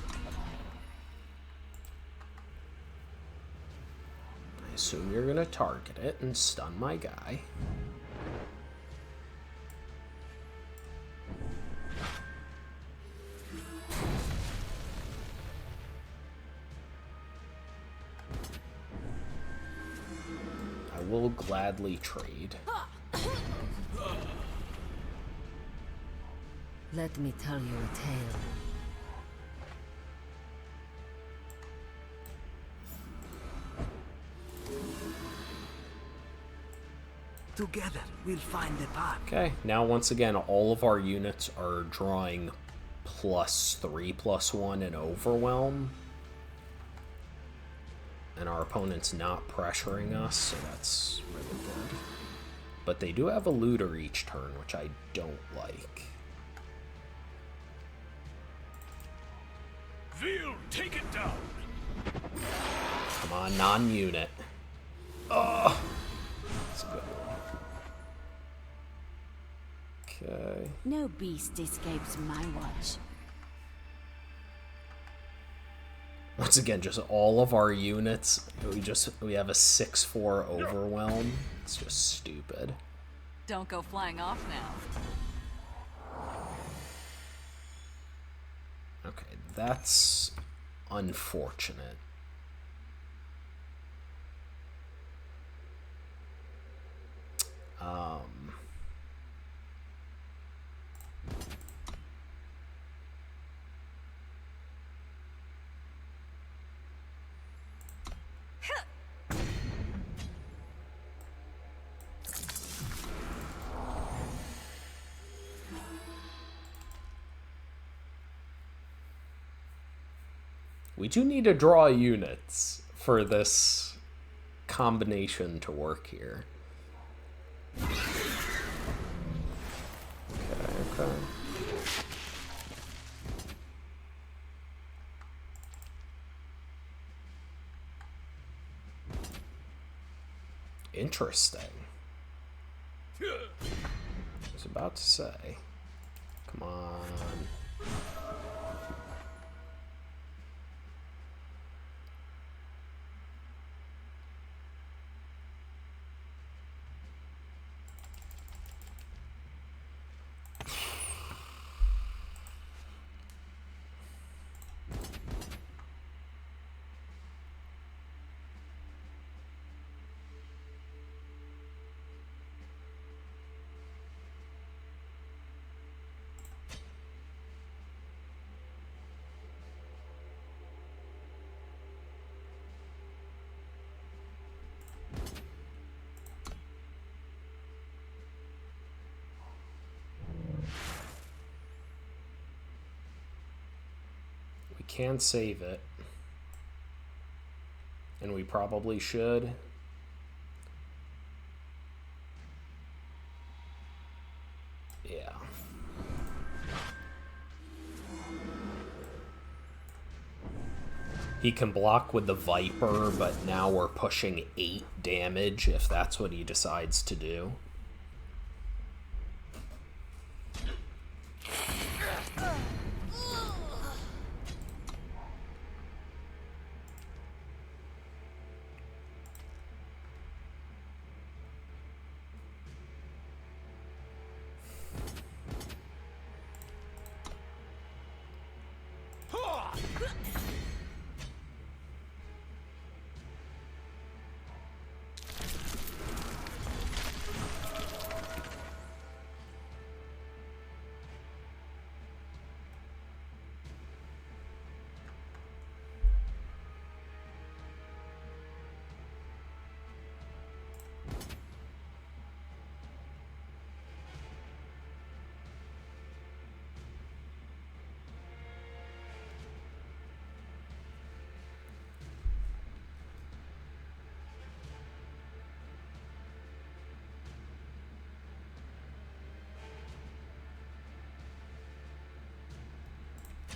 I assume you're gonna target it and stun my guy. I will gladly trade. Let me tell you a tale. Together, we'll find the path. Okay, now once again, all of our units are drawing +3/+1 in Overwhelm. And our opponent's not pressuring us, so that's really good. But they do have a looter each turn, which I don't like. Veal, take it down. Come on, non-unit. Oh, that's a good one. Okay. No beast escapes my watch. Once again, just all of our units. We have a 6/4 overwhelm. It's just stupid. Don't go flying off now. Okay, that's unfortunate. We do need to draw units for this combination to work here. Okay. Interesting. I was about to say. Come on. Can save it, and we probably should. Yeah. He can block with the Viper, but now we're pushing 8 damage if that's what he decides to do.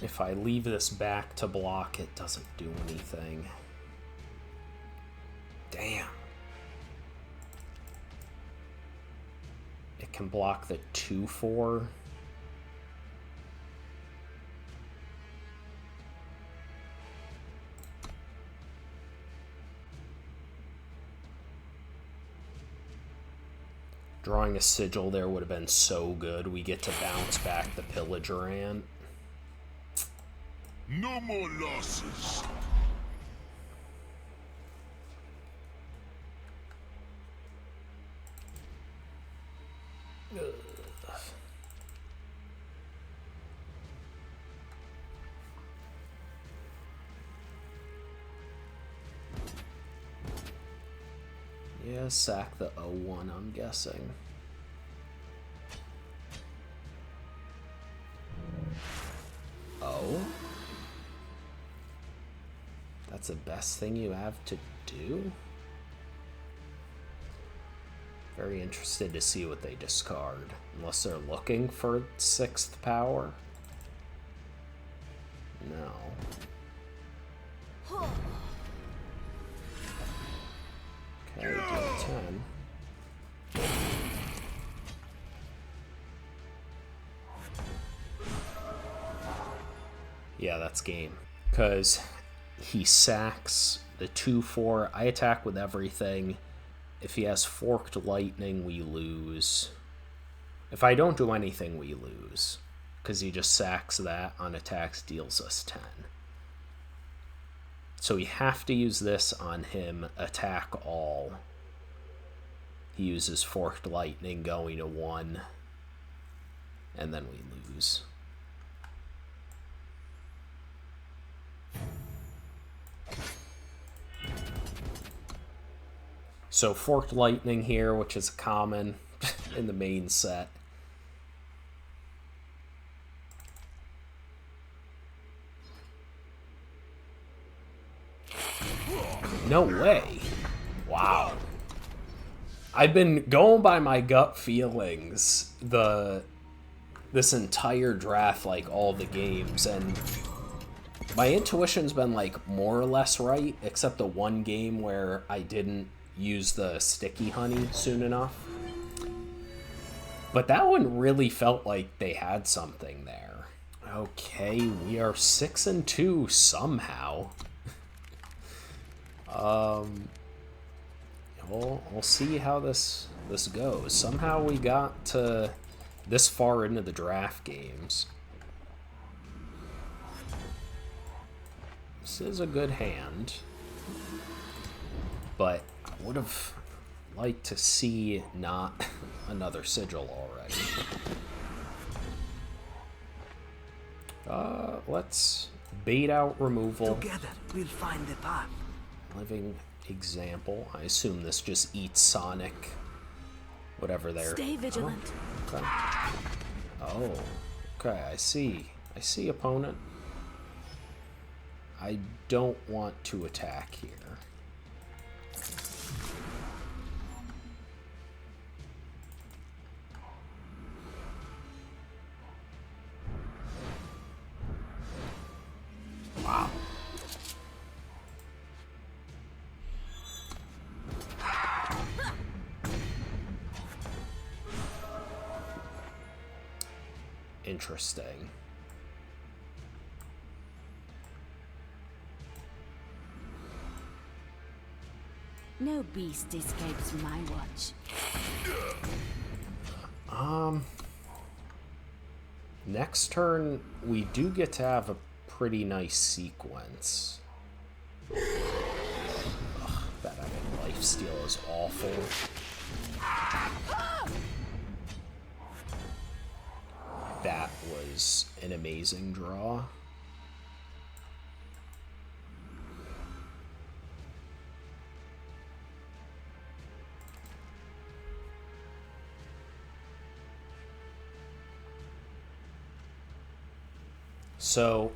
If I leave this back to block, it doesn't do anything. Damn. It can block the 2/4. Drawing a sigil there would have been so good. We get to bounce back the Pillager Ant. No more losses. Yeah, sack the 0/1, I'm guessing. Oh? That's the best thing you have to do? Very interested to see what they discard. Unless they're looking for 6th power? No. Okay, deal 10. Yeah, that's game. Because he sacks the 2/4. I attack with everything. If he has Forked Lightning, we lose. If I don't do anything, we lose. Because he just sacks that on attacks, deals us 10. So we have to use this on him, attack all. He uses Forked Lightning going to 1. And then we lose. So Forked Lightning here, which is common in the main set. No way. Wow. I've been going by my gut feelings this entire draft, like all the games, and my intuition's been like more or less right, except the one game where I didn't use the sticky honey soon enough. But that one really felt like they had something there. Okay, we are 6-2 somehow. We'll see how this goes. Somehow we got to this far into the draft games. This is a good hand, but I would have liked to see not another sigil already. Let's bait out removal. Together, we'll find the path. Living example. I assume this just eats Sonic, whatever they're... Stay vigilant. Oh, okay. Oh, okay, I see. I see, opponent. I don't want to attack here. Wow. Interesting. No beast escapes my watch. Next turn, we do get to have a pretty nice sequence. Ugh, that having lifesteal is awful. That was an amazing draw. So,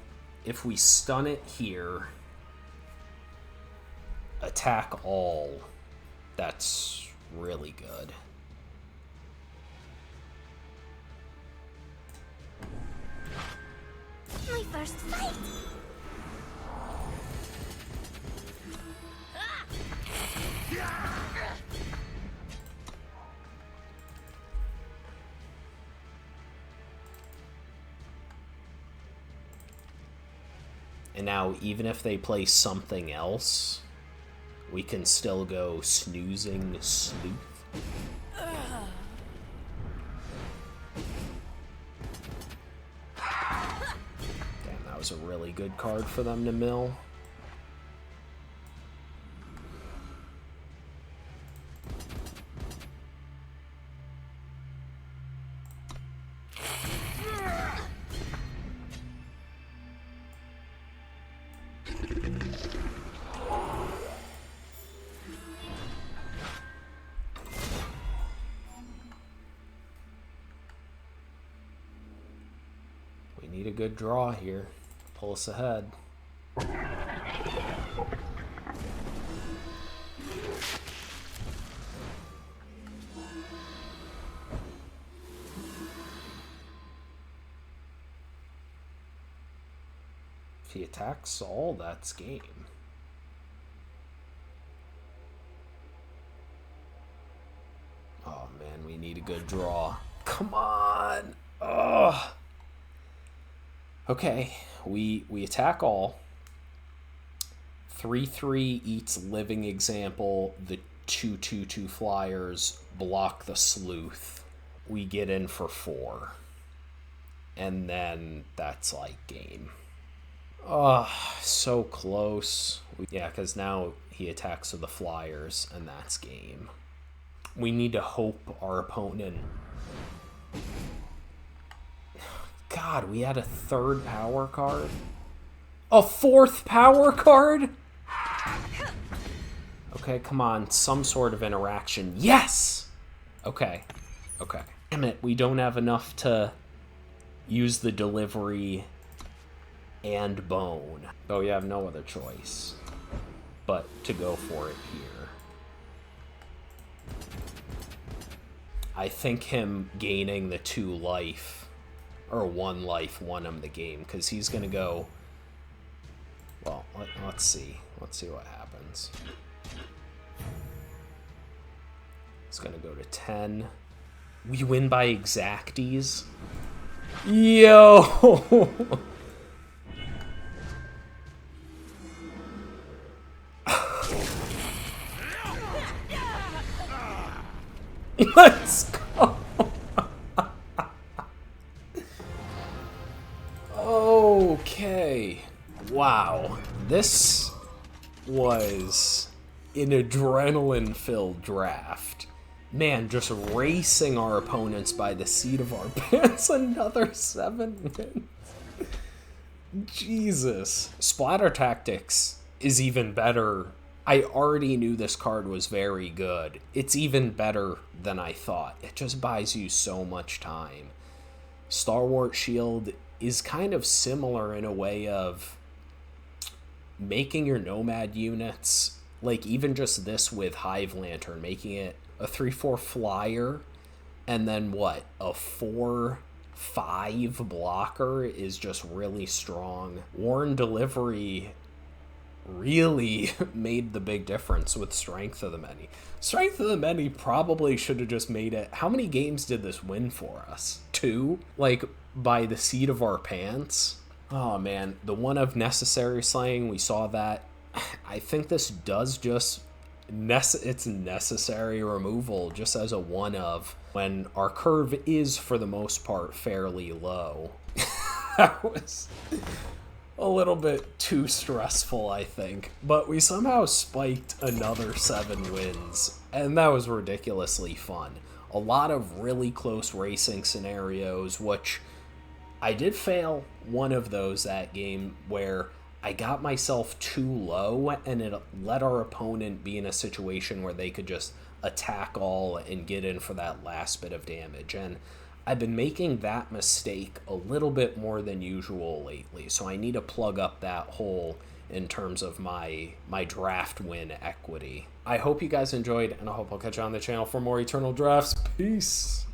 if we stun it here, attack all, that's really good. My first fight! And now, even if they play something else, we can still go Snoozing Sleuth. Damn, that was a really good card for them to mill. We need a good draw here. Pull us ahead. If he attacks Saul, that's game. Oh man, we need a good draw. Come on! Ugh! Okay, we attack all. 3/3 eats Living Example. The 2/2/2 flyers block the Sleuth. We get in for 4. And then that's like game. Oh, so close. Yeah, because now he attacks with the flyers, and that's game. We need to hope our opponent... God, we had a 3rd power card? A 4th power card? Okay, come on. Some sort of interaction. Yes! Okay. Okay. Damn it, we don't have enough to use the delivery and bone. Oh, you have no other choice but to go for it here. I think him gaining the 2 life, or 1 life, won him the game, because he's going to go... Well, let's see. Let's see what happens. It's going to go to 10. We win by exacties. Yo! Let's go! Okay. Wow. This was an adrenaline-filled draft. Man, just racing our opponents by the seat of our pants. Another 7 wins. Jesus. Splatter Tactics is even better. I already knew this card was very good. It's even better than I thought. It just buys you so much time. Stalwart Shield is kind of similar in a way of making your Nomad units, like even just this with Hive Lantern, making it a 3/4 flyer, and then what, a 4/5 blocker is just really strong. Warren Delivery really made the big difference with Strength of the Many. Strength of the Many probably should have just made it... How many games did this win for us? 2? Like, by the seat of our pants? Oh, man. The one of Necessary Slaying, we saw that. I think this does just... It's necessary removal, just as a one of, when our curve is, for the most part, fairly low. That was... a little bit too stressful, I think. But we somehow spiked another 7 wins, and that was ridiculously fun. A lot of really close racing scenarios, which I did fail one of those that game where I got myself too low, and it let our opponent be in a situation where they could just attack all and get in for that last bit of damage. And I've been making that mistake a little bit more than usual lately, so I need to plug up that hole in terms of my draft win equity. I hope you guys enjoyed, and I hope I'll catch you on the channel for more Eternal Drafts. Peace!